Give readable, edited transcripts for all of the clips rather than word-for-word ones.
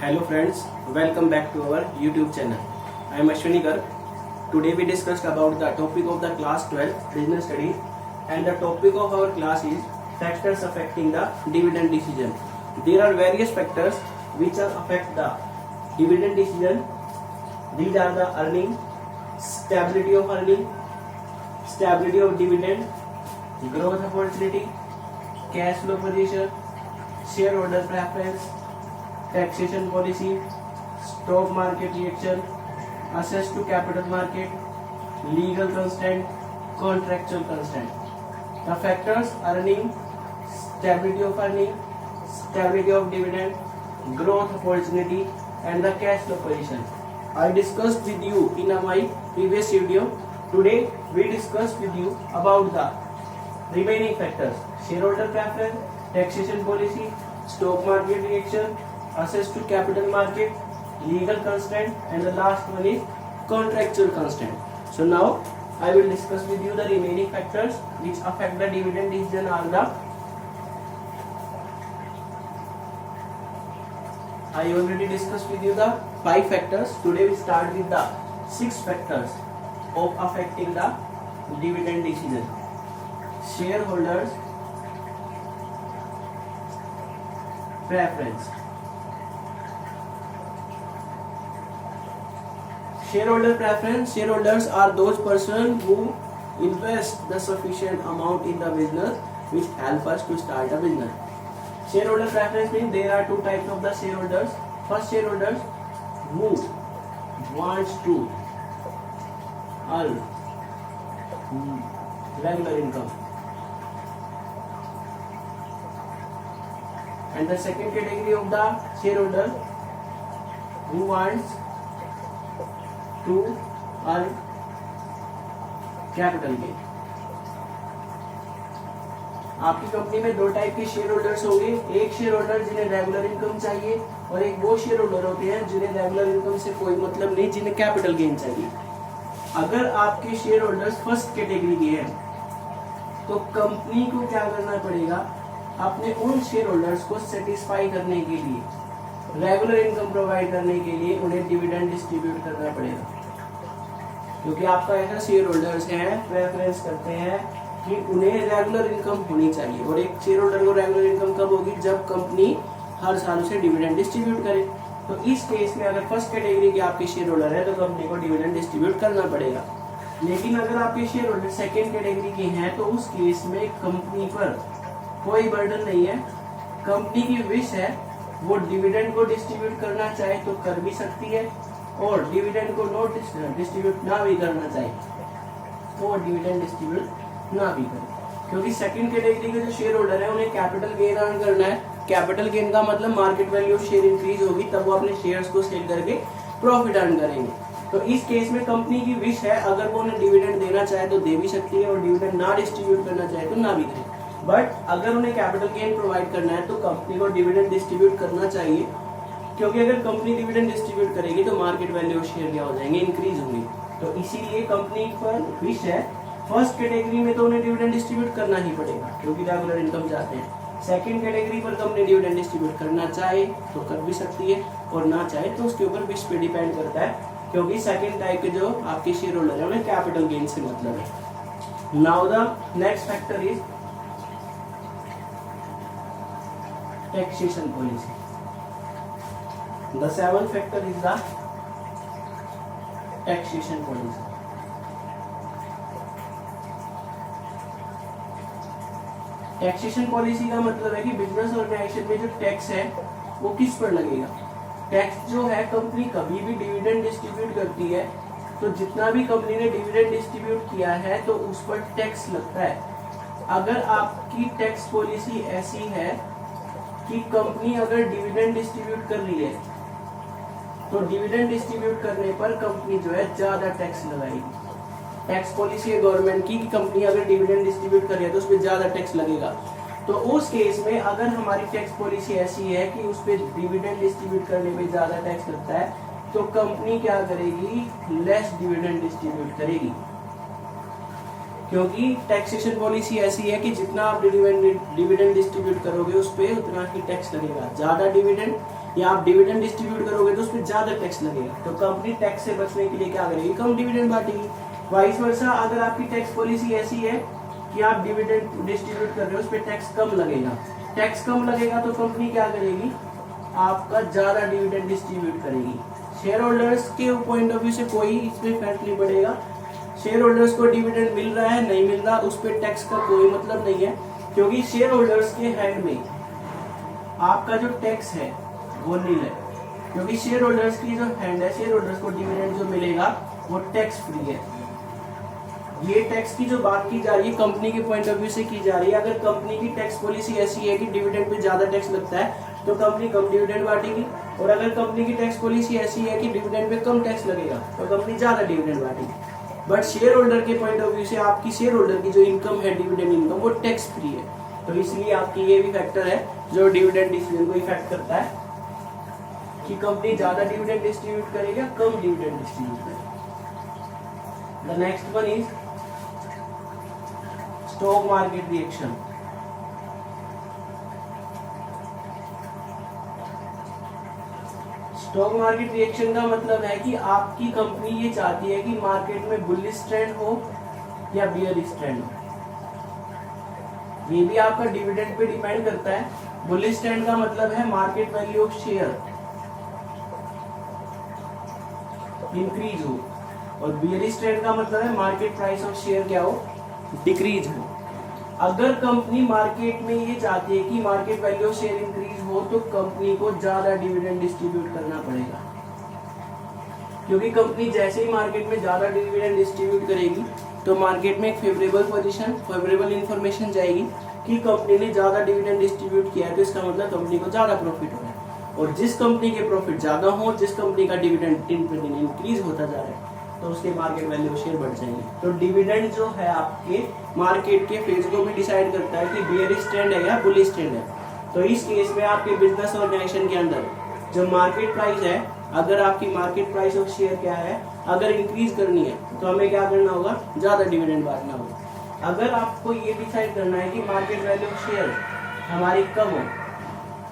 Hello friends, welcome back to our YouTube channel. I am Ashwini Garg. Today we discussed about the topic of the class 12 business studies, and the topic of our class is factors affecting the dividend decision. There are various factors which affect the dividend decision. These are the earning, stability of earning, stability of dividend, growth opportunity, cash flow position, shareholder preference, taxation policy, stock market reaction, access to capital market, legal constraint, contractual constraint. The factors: earning, stability of earning, stability of dividend, growth opportunity, and the cash flow position. I discussed with you in my previous video. Today we discussed with you about the remaining factors: shareholder preference, taxation policy, stock market reaction, access to capital market, legal constraint, and the last one is contractual constraint. So now I will discuss with you the remaining factors which affect the dividend decision are the I already discussed with you the 5 factors. Today we start with the 6 factors of affecting the dividend decision. Shareholders preference. Shareholder preference. Shareholders are those persons who invest the sufficient amount in the business which help us to start a business. Shareholder preference means there are 2 types of the shareholders. First, shareholders who wants to earn regular income, and the second category of the shareholder who wants to earn capital gain. आपकी company में 2 type के share holders होंगे. एक share holder जिन्हें regular income चाहिए, और एक वो शेयर होल्डर होते हैं जिन्हें रेगुलर इनकम से कोई मतलब नहीं, जिन्हें कैपिटल गेन चाहिए. अगर आपके शेयर होल्डर्स फर्स्ट कैटेगरी के हैं तो कंपनी को क्या करना पड़ेगा? अपने उन शेयर होल्डर्स को सेटिस्फाई करने के लिए, रेगुलर इनकम प्रोवाइड करने के लिए उन्हें डिविडेंड डिस्ट्रीब्यूट करना पड़ेगा. क्योंकि आपका ऐसा शेयर होल्डर्स हैं प्रेफरेंस करते हैं कि उन्हें रेगुलर इनकम होनी चाहिए. और एक शेयर होल्डर को रेगुलर इनकम कब होगी? जब कंपनी हर साल उसे डिविडेंड डिस्ट्रीब्यूट करे. तो इस केस में अगर फर्स्ट कैटेगरी के आपके शेयर होल्डर है तो कंपनी को डिविडेंड डिस्ट्रीब्यूट करना पड़ेगा. लेकिन अगर आपके शेयर होल्डर सेकेंड कैटेगरी के हैं तो उस केस में कंपनी पर कोई बर्डन नहीं है. कंपनी की विश है, वो डिविडेंड को डिस्ट्रीब्यूट करना चाहे तो कर भी सकती है, और डिविडेंड को नॉट डिस्ट्रीब्यूट ना भी करना चाहे तो वो डिविडेंड डिस्ट्रीब्यूट ना भी करे. क्योंकि सेकंड कैटेगरी के जो शेयर होल्डर है उन्हें कैपिटल गेन अर्न करना है. कैपिटल गेन का मतलब market value of share increase होगी, तब वो अपने शेयर्स को सेल करके प्रॉफिट अर्न करेंगे. तो इस केस में कंपनी की विश है, अगर वो उन्हें डिविडेंड देना चाहे तो दे भी सकती है, और डिविडेंड ना डिस्ट्रीब्यूट करना चाहे तो ना भी करे. बट अगर उन्हें कैपिटल गेन प्रोवाइड करना है तो कंपनी को डिविडेंड डिस्ट्रीब्यूट करना चाहिए. क्योंकि अगर कंपनी डिविडेंड डिस्ट्रीब्यूट करेगी तो मार्केट वैल्यू ऑफ शेयर क्या हो जाएंगे? इंक्रीज होंगे. तो इसीलिए कंपनी पर विश है फर्स्ट कैटेगरी में तो उन्हें डिविडेंड डिस्ट्रीब्यूट करना ही पड़ेगा क्योंकि रेगुलर इनकम चाहते हैं. सेकंड कैटेगरी पर कंपनी डिविडेंड डिस्ट्रीब्यूट करना चाहे तो कर भी सकती है, और ना चाहे तो उसके ऊपर विश पे डिपेंड करता है. क्योंकि सेकंड टाइप के जो आपके शेयर होल्डर है उन्हें कैपिटल गेन से मतलब है. Now the next factor is taxation policy. The seventh factor is the taxation policy. Taxation policy का मतलब है कि बिजनेस ऑर्गेनाइजेशन में जो टैक्स है वो किस पर लगेगा. टैक्स जो है, कंपनी कभी भी डिविडेंड डिस्ट्रीब्यूट करती है तो जितना भी कंपनी ने डिविडेंड डिस्ट्रीब्यूट किया है तो उस पर टैक्स लगता है. अगर आपकी टैक्स पॉलिसी ऐसी है कि कंपनी अगर डिविडेंड डिस्ट्रीब्यूट कर रही है तो डिविडेंड डिस्ट्रीब्यूट करने पर कंपनी जो है ज्यादा टैक्स लगाएगी. टैक्स पॉलिसी है गवर्नमेंट की कि कंपनी अगर डिविडेंड डिस्ट्रीब्यूट कर रही है तो उस पर ज्यादा टैक्स लगेगा. तो उस केस में अगर हमारी टैक्स पॉलिसी ऐसी है कि उस पर डिविडेंड डिस्ट्रीब्यूट करने में ज्यादा टैक्स लगता है तो कंपनी क्या करेगी? लेस डिविडेंड डिस्ट्रीब्यूट करेगी. क्योंकि टैक्सेशन पॉलिसी ऐसी है कि जितना आप डिविडेंड डिस्ट्रीब्यूट करोगे उस पर उतना ही टैक्स लगेगा. ज्यादा डिविडेंड या आप डिविडेंड डिस्ट्रीब्यूट करोगे तो उस पर ज्यादा टैक्स लगेगा, तो कंपनी टैक्स से बचने के लिए क्या करेगी, कम डिविडेंड बांटेगी। वाइस वर्सा, अगर आपकी टैक्स पॉलिसी ऐसी है कि आप डिविडेंड डिस्ट्रीब्यूट कर रहे हो, उस पर टैक्स कम लगेगा, टैक्स कम लगेगा तो कंपनी क्या करेगी, आपका ज्यादा डिविडेंड डिस्ट्रीब्यूट करेगी। शेयर होल्डर्स के पॉइंट ऑफ व्यू से कोई इसमें इफेक्ट नहीं पड़ेगा, शेयर होल्डर्स को डिविडेंड मिल रहा है नहीं मिल रहा उस पर टैक्स का कोई मतलब नहीं है, क्योंकि शेयर होल्डर्स के हैंड में आपका जो टैक्स है वो नील है, क्योंकि शेयर होल्डर्स की जो हैंड है, शेयर होल्डर्स को डिविडेंड जो मिलेगा वो टैक्स फ्री है। ये टैक्स की जो बात की जा रही है कंपनी के पॉइंट ऑफ व्यू से की जा रही है। अगर कंपनी की टैक्स पॉलिसी ऐसी है कि डिविडेंड पे ज्यादा टैक्स लगता है तो कंपनी कम डिविडेंड बांटेगी, और अगर कंपनी की टैक्स पॉलिसी ऐसी है कि डिविडेंड पे कम टैक्स लगेगा तो कंपनी ज्यादा डिविडेंड बांटेगी। बट शेयर होल्डर के पॉइंट ऑफ व्यू से आपकी शेयर होल्डर की जो इनकम है डिविडेंड इनकम वो टैक्स फ्री है, तो इसलिए आपकी ये भी फैक्टर है जो डिविडेंड डिसीजन को इफेक्ट करता है कि कंपनी ज्यादा डिविडेंड डिस्ट्रीब्यूट करेगी या कम डिविडेंड डिस्ट्रीब्यूट करेगी। The next one is stock market reaction. Stock market reaction का मतलब है कि आपकी कंपनी ये चाहती है कि मार्केट में बुलिश ट्रेंड हो या बियरिश ट्रेंड हो, ये भी आपका डिविडेंड पे डिपेंड करता है। बुलिश ट्रेंड का मतलब है market value of share increase हो, और बियरिश ट्रेंड का मतलब है मार्केट प्राइस ऑफ शेयर क्या हो, डिक्रीज हो। अगर कंपनी मार्केट में ये चाहती है कि market value of share increase हो तो कंपनी को ज्यादा डिविडेंड डिस्ट्रीब्यूट करना पड़ेगा, क्योंकि कंपनी जैसे ही मार्केट में ज्यादा डिविडेंड डिस्ट्रीब्यूट करेगी तो मार्केट में एक फेवरेबल पोजीशन, फेवरेबल इंफॉर्मेशन जाएगी कि कंपनी ने ज्यादा डिविडेंड डिस्ट्रीब्यूट किया है, तो इसका मतलब कंपनी को ज्यादा प्रॉफिट हो रहा है, और जिस कंपनी के प्रॉफिट ज्यादा हो, जिस कंपनी का डिविडेंड दिन पे दिन इंक्रीज होता जा रहा है तो उसके मार्केट वैल्यू शेयर बढ़ जाएंगे। तो डिविडेंड जो है आपके मार्केट के फेज को भी डिसाइड करता है कि बियरिश ट्रेंड है या बुलिश ट्रेंड है। तो इस केस में आपके बिजनेस ऑर्गेनाइजेशन के अंदर जो मार्केट प्राइस है, अगर आपकी मार्केट प्राइस ऑफ शेयर क्या है, अगर इंक्रीज करनी है तो हमें क्या करना होगा, ज्यादा डिविडेंड बांटना होगा। अगर आपको ये डिसाइड करना है कि मार्केट वैल्यू ऑफ शेयर हमारी कम हो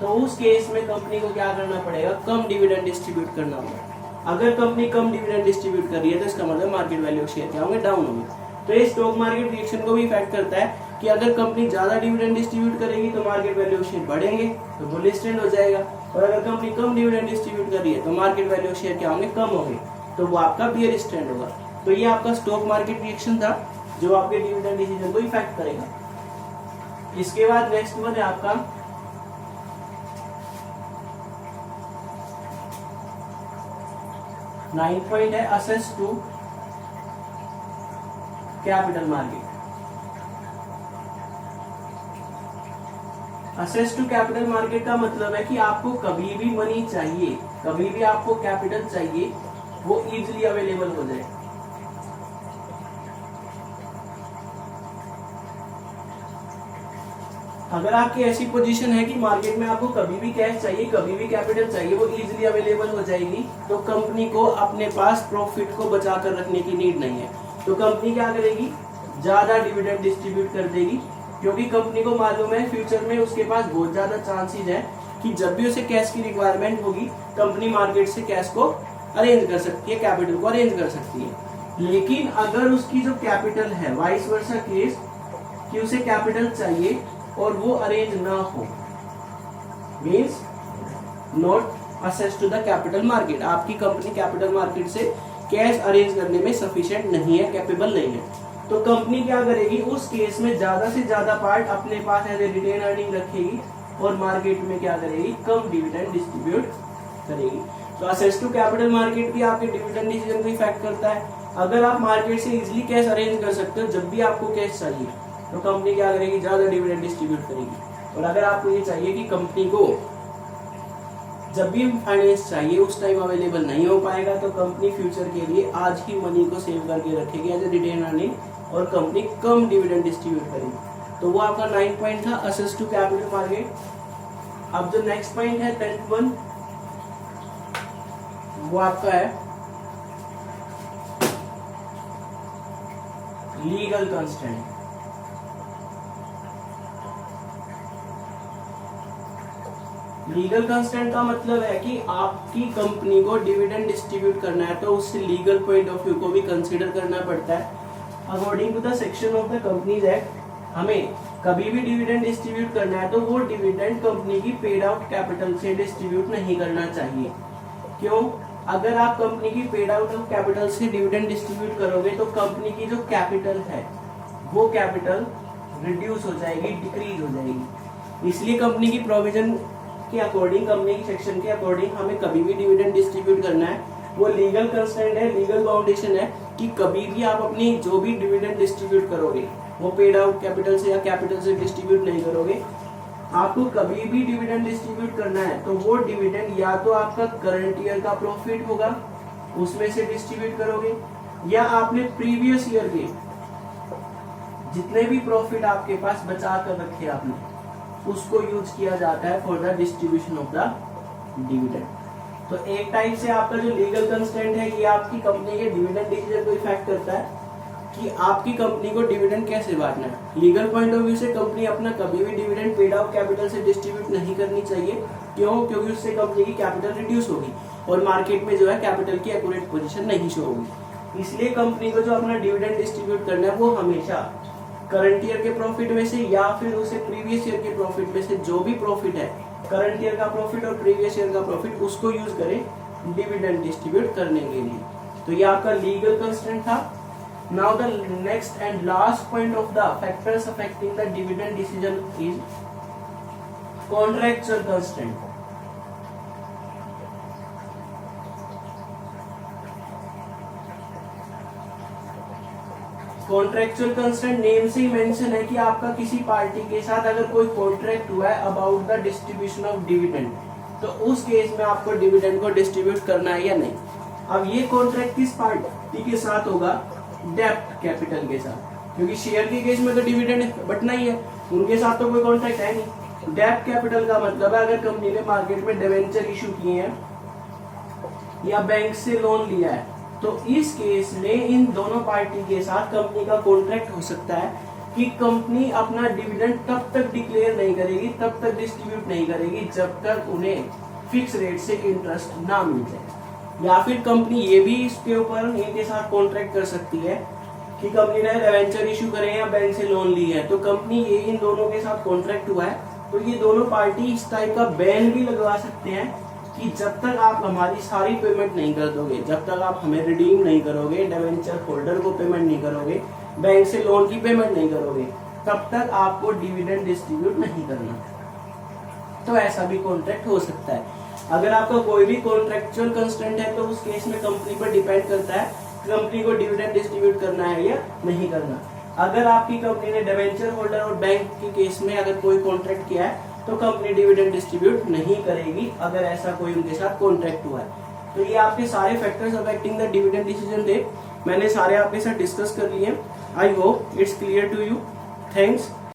तो उस केस में कंपनी को क्या करना पड़ेगा, कम डिविडेंड डिस्ट्रीब्यूट करना होगा। अगर कंपनी कम डिविडेंड डिस्ट्रीब्यूट कर रही है तो इसका मतलब मार्केट वैल्यू ऑफ शेयर क्या होंगे, डाउन होंगे। तो ये स्टॉक मार्केट रिएक्शन को भी इफेक्ट करता है कि अगर कंपनी ज्यादा डिविडेंड डिस्ट्रीब्यूट करेगी तो मार्केट वैल्यू ऑफ शेयर बढ़ेंगे तो बुलिश ट्रेंड हो जाएगा, और अगर कंपनी कम डिविडेंड डिस्ट्रीब्यूट कर रही है तो मार्केट वैल्यू ऑफ शेयर क्या होंगे, कम होंगे, तो वो आपका बियरिश ट्रेंड होगा। तो ये आपका स्टॉक मार्केट रिएक्शन था जो आपके डिविडेंड डिसीजन को इफेक्ट करेगा। इसके बाद नेक्स्ट वन है आपका 9 पॉइंट है access to capital market. Access to capital market का मतलब है कि आपको कभी भी मनी चाहिए, कभी भी आपको कैपिटल चाहिए, वो इजीली अवेलेबल हो जाए। अगर आपकी ऐसी पोजीशन है कि मार्केट में आपको कभी भी कैश चाहिए, कभी भी कैपिटल चाहिए, वो इजीली अवेलेबल हो जाएगी, तो कंपनी को अपने पास प्रॉफिट को बचा कर रखने की नीड नहीं है। तो कंपनी क्या करेगी, ज्यादा डिविडेंड डिस्ट्रीब्यूट कर देगी, क्योंकि कंपनी को मालूम है फ्यूचर में उसके पास बहुत ज्यादा चांसेस है कि जब भी उसे कैश की रिक्वायरमेंट होगी कंपनी मार्केट से कैश को अरेंज कर सकती है, कैपिटल को अरेंज कर सकती है। लेकिन अगर उसकी जो कैपिटल है, वाइस वर्सा केस कि उसे कैपिटल चाहिए और वो अरेंज ना हो, means not access to the capital market, आपकी कंपनी कैपिटल मार्केट से कैश अरेंज करने में सफिशिएंट नहीं है, कैपेबल नहीं है, तो कंपनी क्या करेगी, उस केस में ज्यादा से ज्यादा पार्ट अपने पास एज ए रिटेन अर्निंग रखेगी और मार्केट में क्या करेगी, कम डिविडेंड डिस्ट्रीब्यूट करेगी। तो असेस टू कैपिटल मार्केट भी आपके डिविडेंड डिसीजन को इफेक्ट करता है। अगर आप मार्केट से इजीली कैश अरेंज कर सकते हो, जब भी आपको कैश चाहिए तो कंपनी क्या करेगी, ज्यादा डिविडेंड डिस्ट्रीब्यूट करेगी। और अगर आपको ये चाहिए कि कंपनी को जब भी फाइनेंस चाहिए उस टाइम अवेलेबल नहीं हो पाएगा, तो कंपनी फ्यूचर के लिए आज ही मनी को सेव करके रखेगी एज ए रिटेन अर्निंग, और कंपनी कम डिविडेंड डिस्ट्रीब्यूट करेगी। तो वो आपका 9 पॉइंट था, असेस टू कैपिटल मार्केट। अब जो नेक्स्ट पॉइंट है 10th वन, वो आपका है लीगल कंस्ट्रेंट। लीगल कंस्ट्रेंट का मतलब है कि आपकी कंपनी को डिविडेंड डिस्ट्रीब्यूट करना है तो उससे लीगल पॉइंट ऑफ व्यू को भी कंसीडर करना पड़ता है। According to the section of the companies act, हमें कभी भी डिविडेंड डिस्ट्रीब्यूट करना है तो वो डिविडेंड कंपनी की पेड आउट कैपिटल से डिस्ट्रीब्यूट नहीं करना चाहिए। क्यों? अगर आप कंपनी की पेड आउट कैपिटल से डिविडेंड डिस्ट्रीब्यूट करोगे तो कंपनी की जो कैपिटल है वो कैपिटल रिड्यूस हो जाएगी, डिक्रीज हो जाएगी। इसलिए कंपनी की प्रोविजन के अकॉर्डिंग, कंपनी की सेक्शन के अकॉर्डिंग हमें कभी भी डिविडेंड डिस्ट्रीब्यूट करना है। वो लीगल कंस्ट्रेंट है, लीगल बाउंडेशन है कि कभी भी आप अपनी जो भी डिविडेंड डिस्ट्रीब्यूट करोगे वो पेड आउट कैपिटल से या कैपिटल से डिस्ट्रीब्यूट नहीं करोगे। आपको कभी भी डिविडेंड डिस्ट्रीब्यूट करना है तो वो डिविडेंड या तो आपका करंट ईयर का प्रॉफिट होगा उसमें से डिस्ट्रीब्यूट करोगे, या आपने प्रीवियस ईयर के जितने भी प्रॉफिट आपके पास बचा कर रखे आपने उसको यूज किया जाता है for the distribution of the dividend. तो एक टाइप से आपका जो लीगल कंस्ट्रेंट है ये आपकी कंपनी के डिविडेंड डिसीजन को इफेक्ट करता है कि आपकी कंपनी को डिविडेंड कैसे बांटना है। लीगल पॉइंट ऑफ व्यू से कंपनी अपना कभी भी डिविडेंड पेड आउट कैपिटल से डिस्ट्रीब्यूट नहीं करनी चाहिए। क्यों? क्योंकि उससे कंपनी की कैपिटल रिड्यूस होगी और मार्केट में जो है कैपिटल की एक्यूरेट पोजीशन नहीं शो होगी। इसलिए कंपनी को जो अपना डिविडेंड डिस्ट्रीब्यूट करना है वो हमेशा करंट ईयर के प्रॉफिट में से या फिर उसे प्रीवियस ईयर के प्रॉफिट में से जो भी प्रॉफिट है, करंट ईयर का प्रॉफिट और प्रीवियस ईयर का प्रॉफिट, उसको यूज करें डिविडेंड डिस्ट्रीब्यूट करने के लिए। तो ये आपका लीगल कंस्ट्रेंट था। Now the next and last point of the factors affecting the dividend decision is contractual constraint. Contractual constraint name से ही मेंशन है कि आपका किसी पार्टी के साथ अगर कोई कॉन्ट्रैक्ट हुआ है about the distribution of dividend तो उस केस में आपको डिविडेंड को डिस्ट्रीब्यूट करना है या नहीं। अब ये कॉन्ट्रैक्ट किस पार्टी के साथ होगा? डेब्ट कैपिटल के साथ, क्योंकि शेयर के केस में तो डिविडेंड बटना ही है, उनके साथ तो कोई कॉन्ट्रैक्ट है नहीं। डेब्ट कैपिटल का मतलब है अगर कंपनी ने मार्केट में डिवेंचर इशू किए हैं या बैंक से लोन लिया है तो इस केस में इन दोनों पार्टी के साथ कंपनी का कॉन्ट्रैक्ट हो सकता है कि कंपनी अपना डिविडेंड तब तक डिक्लेयर नहीं करेगी, तब तक डिस्ट्रीब्यूट नहीं करेगी जब तक उन्हें फिक्स रेट से इंटरेस्ट ना मिल जाए। या फिर कंपनी ये भी इसके ऊपर इनके साथ कॉन्ट्रैक्ट कर सकती है कि कंपनी ने डिवेंचर इशू करे या बैंक से लोन ली है तो कंपनी ये इन दोनों के साथ कॉन्ट्रैक्ट हुआ है तो ये दोनों पार्टी इस टाइप का बैन भी लगवा सकते हैं कि जब तक आप हमारी सारी पेमेंट नहीं कर दोगे, जब तक आप हमें रिडीम नहीं करोगे, डिवेंचर होल्डर को पेमेंट नहीं करोगे, बैंक से लोन की पेमेंट नहीं करोगे, तब तक आपको डिविडेंड डिस्ट्रीब्यूट नहीं करना। तो ऐसा भी कॉन्ट्रैक्ट हो सकता है। अगर आपका कोई भी कॉन्ट्रैक्चुअल कंस्ट्रेंट है तो उस केस में कंपनी पर डिपेंड करता है कंपनी को डिविडेंड डिस्ट्रीब्यूट करना है या नहीं करना। अगर आपकी कंपनी ने डिवेंचर होल्डर और बैंक के केस में अगर कोई कॉन्ट्रैक्ट किया है तो कंपनी डिविडेंड डिस्ट्रीब्यूट नहीं करेगी अगर ऐसा कोई उनके साथ कॉन्ट्रैक्ट हुआ है। तो ये आपके सारे factors affecting the dividend decision थे, मैंने सारे आपके साथ डिस्कस कर लिए। I hope it's clear to you. Thanks.